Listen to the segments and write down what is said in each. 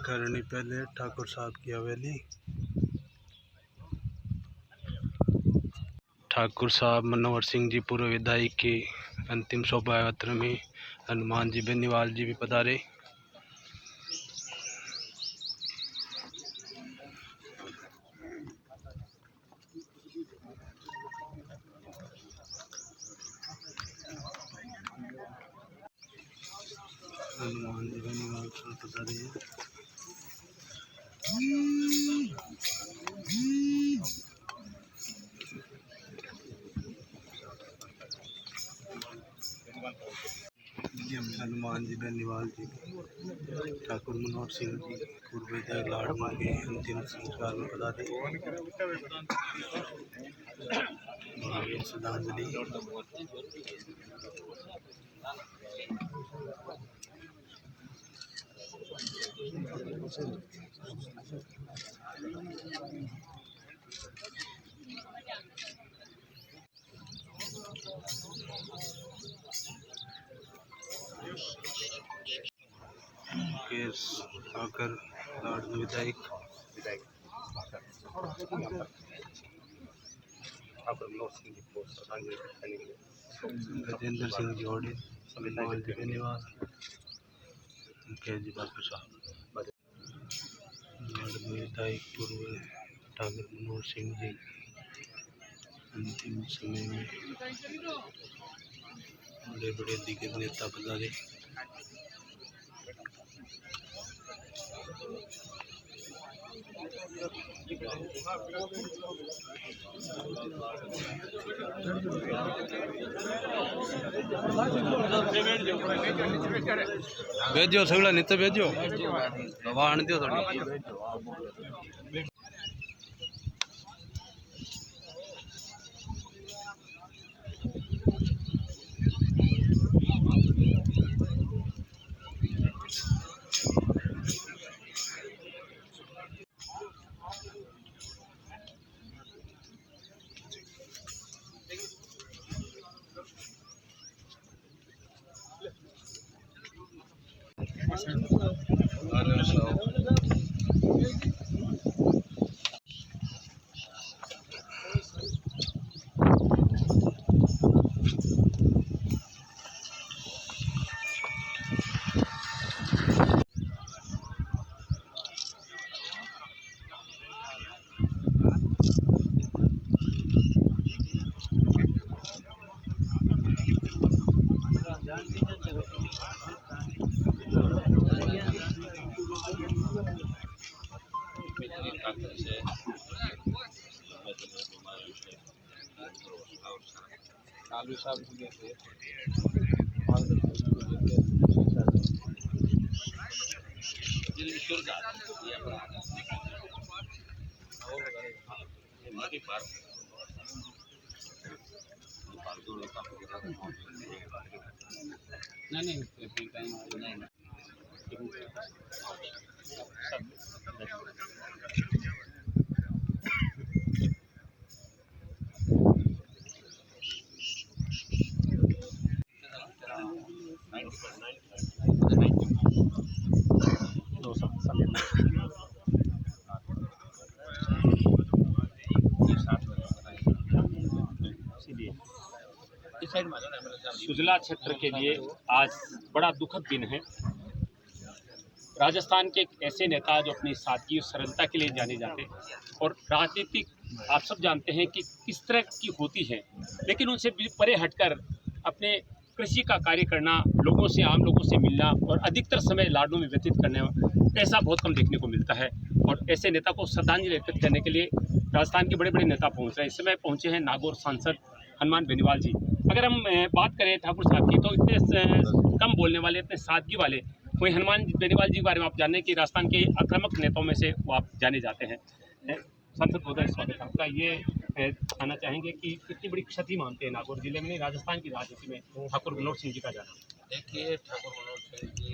करनी पहले ठाकुर साहब की हवेली। ठाकुर साहब मनोहर सिंह जी पूर्व विधायक की अंतिम शोभा यात्रा में हनुमान जी बेनीवाल जी भी पधारे। हनुमान जी बेनीवाल जी पधारे। हनुमान जी बेनीवाल जी ठाकुर मनोहर सिंह जी पूर्व विधायक लाडमोह के अंतिम संस्कार में पधारे। महावीर श्रद्धांजलि। केस आकर लाडमोह विधायक गजेंद्र सिंह जी ओडे हनुमान जी बेनीवाल जी बाकर साहब लाडमोह विधायक पूर्व ठाकुर मनोहर सिंह जी अंतिम समय में बड़े बड़े दिग्गज नेता पधारे। भेजो सगला नीचे भेजो हवा आने दो थोड़ी। सुजला क्षेत्र के लिए आज बड़ा दुखद दिन है। राजस्थान के एक ऐसे नेता जो अपनी सादगी और सरलता के लिए जाने जाते हैं और राजनीतिक आप सब जानते हैं कि किस तरह की होती है, लेकिन उनसे परे हटकर अपने कृषि का कार्य करना, लोगों से आम लोगों से मिलना और अधिकतर समय लाडों में व्यतीत करने ऐसा बहुत कम देखने को मिलता है। और ऐसे नेता को श्रद्धांजलि अर्पित करने के लिए राजस्थान के बड़े बड़े नेता पहुँच रहे हैं। इस समय पहुँचे हैं नागौर सांसद हनुमान बेनीवाल जी। अगर हम बात करें ठाकुर साहब की तो इतने कम बोलने वाले, इतने सादगी वाले कोई हनुमान बेनीवाल जी के बारे में आप जानने कि राजस्थान के आक्रामक नेताओं में से वो आप जाने जाते हैं। सांसद महोदय स्वागत आपका। ये कहना चाहेंगे कि कितनी बड़ी क्षति मानते हैं नागौर जिले में, राजस्थान की राजनीति में ठाकुर मनोहर सिंह जी का जाना? देखिए, ठाकुर मनोहर सिंह जी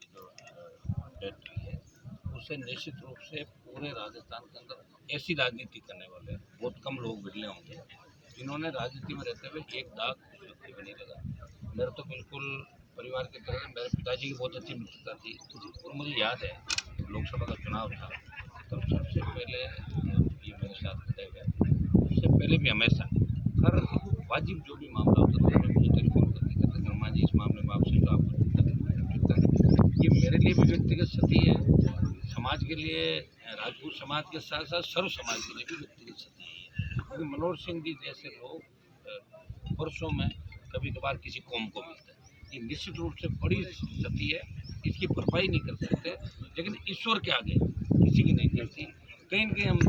जो डेथ हुई है उससे निश्चित रूप से पूरे राजस्थान के अंदर ऐसी राजनीति करने वाले बहुत कम लोग बिरले होंगे जिन्होंने राजनीति में रहते हुए एक दाग व्यक्ति भी नहीं लगा। मेरा तो बिल्कुल परिवार की तरह मेरे पिताजी की बहुत अच्छी मित्रता थी और मुझे याद है लोकसभा लोकसभा का चुनाव था तब सबसे पहले ये मेरे साथ तय गया। उससे पहले भी हमेशा हर वाजिब जो भी मामला होता था उसमें मुझे टेलीफोन करके कहते थे मान जी इस मामले में आपसे जो आपको दिक्कत है। ये मेरे लिए भी व्यक्तिगत क्षति है, समाज के लिए, राजपूत समाज के साथ साथ सर्व समाज के लिए भी व्यक्तिगत क्षति है। क्योंकि मनोहर सिंह जी जैसे लोग वर्षों में कभी कभार किसी कौम को मिलते हैं, ये निश्चित रूप से बड़ी क्षति है, इसकी भरपाई नहीं कर सकते, लेकिन ईश्वर के आगे किसी की नहीं चलती। कहीं न कहीं हम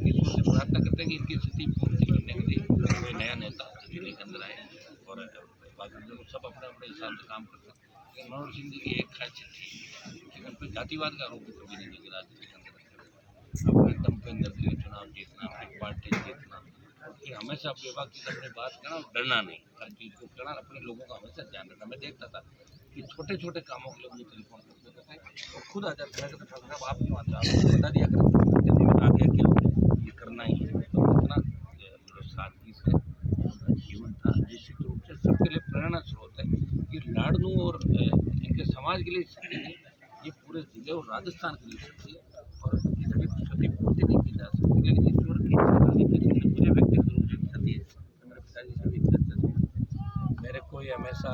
ईश्वर से प्रार्थना करते हैं कि इनकी स्थिति पूर्ति करने के लिए कोई नया नेता दिल्ली के अंदर आए और बाकी लोग सब अपने अपने हिसाब से काम करते हैं। लेकिन मनोहर सिंह जी की एक खासियत थी, लेकिन कोई जातिवाद का आरोप कभी नहीं किया राजनीति के अंदर। अपने दम पे निर्दलीय चुनाव जीतना, अपनी पार्टी जीतना, फिर हमेशा बेबाक चीज़ अपनी बात करना, डरना नहीं, हर चीज़ को करना, अपने लोगों का हमेशा ध्यान रखना। मैं देखता था कि छोटे छोटे कामों के लिए मुझे टेलीफोन करते थे और खुद आ जाते थे, ठाकुर साहब आप क्यों आते, आपको बता दिया करें जल्दी में आ गया क्या ये करना ही है। तो इतना जो सादगी से जीवन था, निश्चित रूप से सबके लिए प्रेरणा स्रोत है। ये लाड़नू और इनके समाज के लिए शक्ति है, ये पूरे जिले और राजस्थान के लिए शक्ति है और इसकी क्षतिपूर्ति नहीं की जा सकती। लेकिन ईश्वर की इच्छा मुझे व्यक्तिगत रूप से क्षति है। मेरे पिताजी से भी चर्चा मेरे को ये हमेशा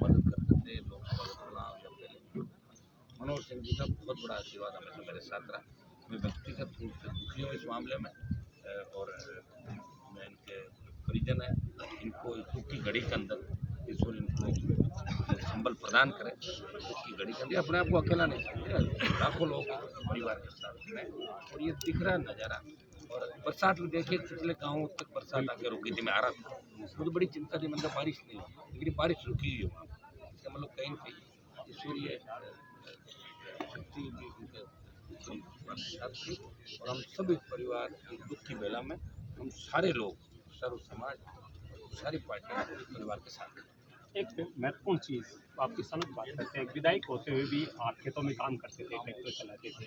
मदद करते थे लोकसभा चुनाव या पहले। मनोहर सिंह जी का बहुत बड़ा आशीर्वाद हमेशा मेरे साथ रहा। मैं व्यक्तिगत रूप से दुखी हूँ इस मामले में और मैं इनके परिजन है, इनको इस दुख की घड़ी के अंदर ईश्वर इनको संबल प्रदान करे। दुख की घड़ी के अंदर अपने आप को अकेला नहीं समझे, लाखों लोग परिवार के साथ में और ये दिख रहा नज़ारा। और बरसात में देखिए पिछले गाँव तक बरसात आके रुकी थी, मैं आ रहा था, मुझे बड़ी चिंता थी, मतलब बारिश नहीं हुई, लेकिन बारिश रुकी हुई है। इसका मतलब कहीं कहीं ईश्वरीय शक्ति भी उनके साथ थी और हम सभी परिवार इस दुख की बेला में हम सारे लोग, सर्व समाज, सारी पार्टियां परिवार के साथ हैं। एक महत्वपूर्ण चीज़ आपकी समझ बात करते हैं, विधायक होते हुए भी आप खेतों में काम करते थे, ट्रैक्टर चलाते थे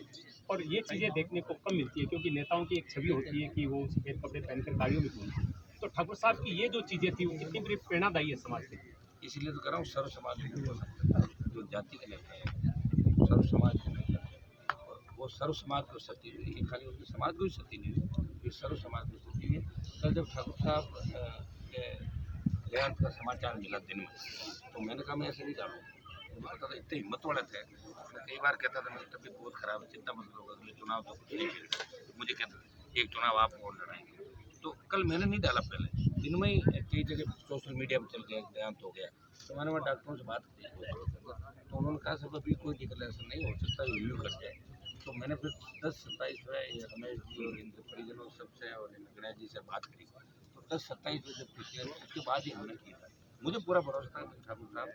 और ये चीज़ें देखने को कम मिलती है क्योंकि नेताओं की एक छवि होती है कि वो सफ़ेद कपड़े पहनकर गाड़ियों में घूमते हैं। तो ठाकुर साहब की ये जो चीज़ें थी वो कितनी बड़ी प्रेरणादायी है समाज के लिए। इसीलिए तो कह रहा हूँ सर्व समाज को हो सकता है, जो जाति के नेता है सर्व समाज के नेता है और वो सर्व समाज को क्षति हुई, ये खाली उनके समाज को ही क्षति नहीं हुई, ये सर्व समाज को क्षति हुई। कल जब ठाकुर साहब के देहांत का समाचार मिला दिन में तो मैंने कहा मैं ऐसे नहीं जाऊँगा, मुझे पता था इतने हिम्मत वाले थे। मैं कई बार कहता था मेरी तबीयत बहुत ख़राब है, चिंता मत करो, अगले चुनाव तो कुछ नहीं है, मुझे कहते थे एक चुनाव आप और लड़ाएंगे। तो कल मैंने नहीं डाला, पहले दिन में ही कई जगह सोशल मीडिया पर चल गया, देहांत हो गया, तो मैंने वहाँ डॉक्टरों से बात की तो उन्होंने कहा सब अभी कोई डिक्लेरेशन नहीं हो सकता, रिव्यू कर जाए। तो मैंने फिर 10-27 रमेश जी और इनके परिजनों सबसे और गणेश जी से बात करी, तो 10-27 जब पिछले उसके बाद ही हमने किया था। मुझे पूरा भरोसा था कि ठाकुर साहब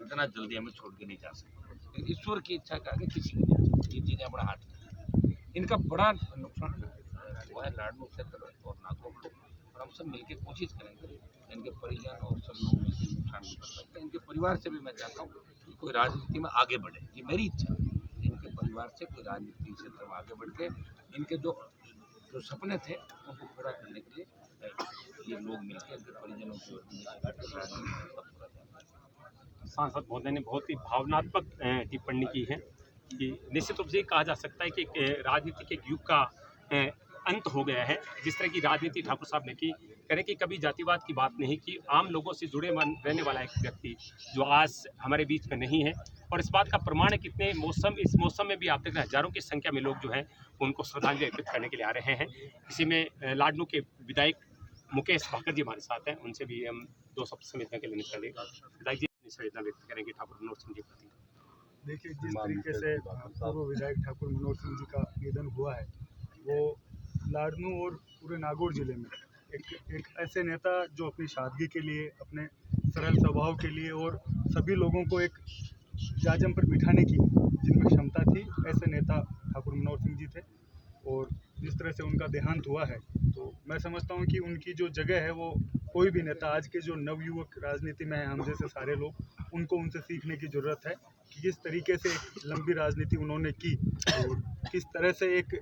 इतना जल्दी हमें छोड़ के नहीं जा सकते, लेकिन ईश्वर की इच्छा का आगे किसी की नहीं, ये चीज़ें अपना हाथ में। इनका बड़ा नुकसान हुआ है लाड़नू क्षेत्र और नागौर को, और हम सब मिलकर कोशिश करेंगे इनके परिजन और सब लोग मिलकर नुकसान नहीं कर सकते। इनके परिवार से भी मैं चाहता हूँ कि कोई राजनीति में आगे बढ़े, ये मेरी इच्छा है। इनके परिवार से कोई राजनीतिक क्षेत्र में आगे बढ़ के इनके जो सपने थे उनको पूरा करने के लिए ये लोग मिलकर इनके परिजनों की सांसद महोदय ने बहुत ही भावनात्मक टिप्पणी की है कि निश्चित रूप से ये कहा जा सकता है कि राजनीति के युग का अंत हो गया है। जिस तरह की राजनीति ठाकुर साहब ने की, कह रहे कि कभी जातिवाद की बात नहीं की, आम लोगों से जुड़े मन रहने वाला एक व्यक्ति जो आज हमारे बीच में नहीं है। और इस बात का प्रमाण है कितने इस मौसम में भी आप देख रहे हैं हज़ारों की संख्या में लोग जो हैं उनको श्रद्धांजलि अर्पित करने के लिए आ रहे हैं। इसी में लाडनू के विधायक मुकेश भाकर जी हमारे साथ हैं, उनसे भी हम 2 शब्द संवेदना के लिए निकलेंगे। विधायक जी अपनी संवेदना व्यक्त करेंगे ठाकुर मनोहर सिंह जी प्रति। देखिए, जिस तरीके से पूर्व विधायक ठाकुर मनोहर सिंह जी का निधन हुआ है, वो लाड़नू और पूरे नागौर जिले में एक ऐसे नेता जो अपनी सादगी के लिए, अपने सरल स्वभाव के लिए और सभी लोगों को एक जाजम पर बिठाने की जिनमें क्षमता थी, ऐसे नेता ठाकुर मनोहर सिंह जी थे। और जिस तरह से उनका देहांत हुआ है तो मैं समझता हूँ कि उनकी जो जगह है वो कोई भी नेता, आज के जो नवयुवक राजनीति में हैं, हम जैसे सारे लोग, उनको उनसे सीखने की ज़रूरत है कि किस तरीके से एक लंबी राजनीति उन्होंने की और किस तरह से एक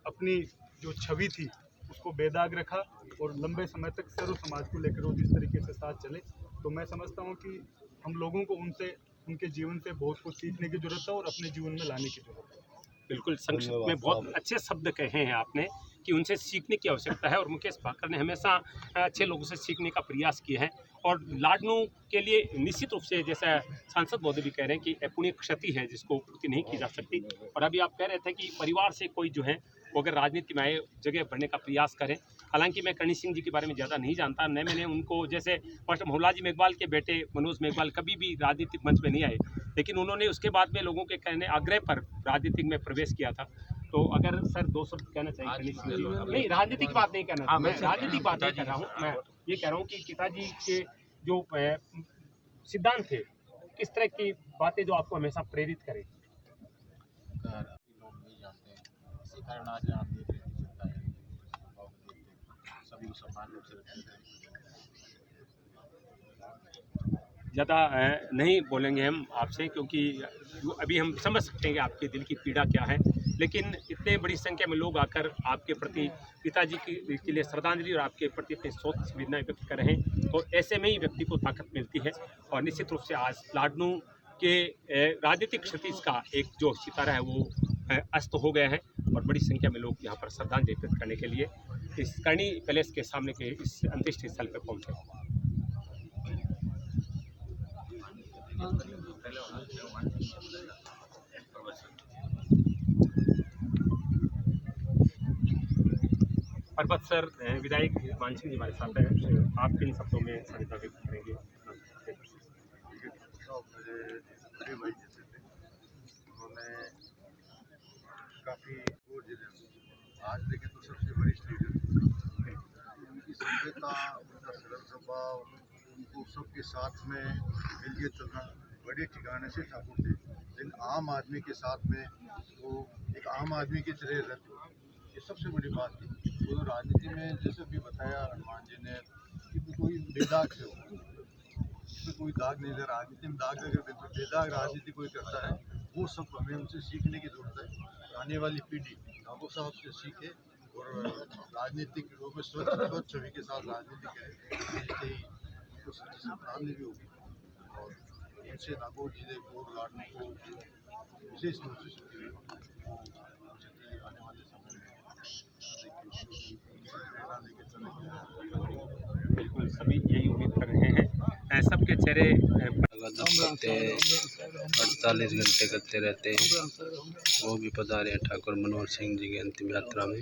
अपनी जो छवि थी उसको बेदाग रखा और लंबे समय तक सर्व समाज को लेकर वो जिस तरीके से साथ चले। तो मैं समझता हूँ कि हम लोगों को उनसे, उनके जीवन से बहुत कुछ सीखने की ज़रूरत है और अपने जीवन में लाने की ज़रूरत है। बिल्कुल संक्षिप्त में बहुत अच्छे शब्द कहे हैं आपने कि उनसे सीखने की आवश्यकता है और मुकेश भाकर ने हमेशा अच्छे लोगों से सीखने का प्रयास किया है और लाडनू के लिए निश्चित रूप से जैसा सांसद महोदय भी कह रहे हैं कि अपूर्णीय क्षति है जिसको पूर्ति नहीं की जा सकती। और अभी आप कह रहे थे कि परिवार से कोई जो है वो अगर राजनीति में आए जगह बढ़ने का प्रयास करें। हालांकि मैं कर्णी सिंह जी के बारे में ज़्यादा नहीं जानता, न मैंने उनको जैसे मास्टर मोहल्लाजी मेघवाल के बेटे मनोज मेघवाल कभी भी राजनीतिक मंच में नहीं आए, लेकिन उन्होंने उसके बाद में लोगों के कहने आग्रह पर राजनीतिक में प्रवेश किया था। तो अगर सर 2 शब्द कहना चाहिए कर्णी सिंह जी। नहीं, राजनीतिक बात नहीं कहना, हाँ, मैं राजनीतिक बात नहीं कर रहा हूँ, मैं ये कह रहा हूँ कि पिताजी के जो सिद्धांत थे, किस तरह की बातें जो आपको हमेशा प्रेरित करें। लोग नहीं जानते हैं, इसी कारण आज आप देख रहे हैं जनता है भाव को देखते हैं, सभी को समान रूप से रखते हैं। ज़्यादा नहीं बोलेंगे हम आपसे क्योंकि अभी हम समझ सकते हैं कि आपके दिल की पीड़ा क्या है, लेकिन इतने बड़ी संख्या में लोग आकर आपके प्रति पिताजी के लिए श्रद्धांजलि और आपके प्रति अपनी सोच संवेदनाएं व्यक्त कर रहे हैं, तो ऐसे में ही व्यक्ति को ताकत मिलती है। और निश्चित रूप से आज लाडनू के राजनीतिक क्षतिज का एक जो सितारा है वो अस्त हो गया है और बड़ी संख्या में लोग यहाँ पर श्रद्धांजलि व्यक्त करने के लिए इस कर्णी पैलेस के सामने के इस अंत्येष्टि स्थल पर पहुँचे। परबत सर विधायक मान सिंह जी हमारे साथ हैं, आप किन शब्दों में संवेदना व्यक्त करेंगे। बड़े भाई जैसे थे, उन्होंने काफ़ी वो जिले आज देखें तो सबसे वरिष्ठ लीडर, उनकी सभ्यता, उनका सरल स्वभाव, उनको सबके साथ में मिलके चलना, बड़े ठिकाने से ठाकुर थे, लेकिन आम आदमी के साथ में वो एक आम आदमी की तरह रहते, ये सबसे बड़ी बात थी। तो राजनीति में जैसे भी बताया हनुमान जी ने कि कोई बेदाग थे, उसमें कोई दाग नहीं था। राजनीति में दाग अगर बेदाग राजनीति कोई करता है, वो सब हमें उनसे सीखने की जरूरत है। आने वाली पीढ़ी ठाकुर साहब से सीखे और राजनीतिक रूप में स्वच्छ छवि के साथ राजनीति करे, तो सच्ची श्रद्धांजलि भी होगी। और इनसे नागौर जिले को लाडनू को विशेष रूप से आने वाले समय में प्रेरणा लेके चलेंगे। बिल्कुल सभी यही उम्मीद कर रहे हैं, सबके चेहरे 48 घंटे करते रहते हैं। वो भी पधारे हैं ठाकुर मनोहर सिंह जी की अंतिम यात्रा में।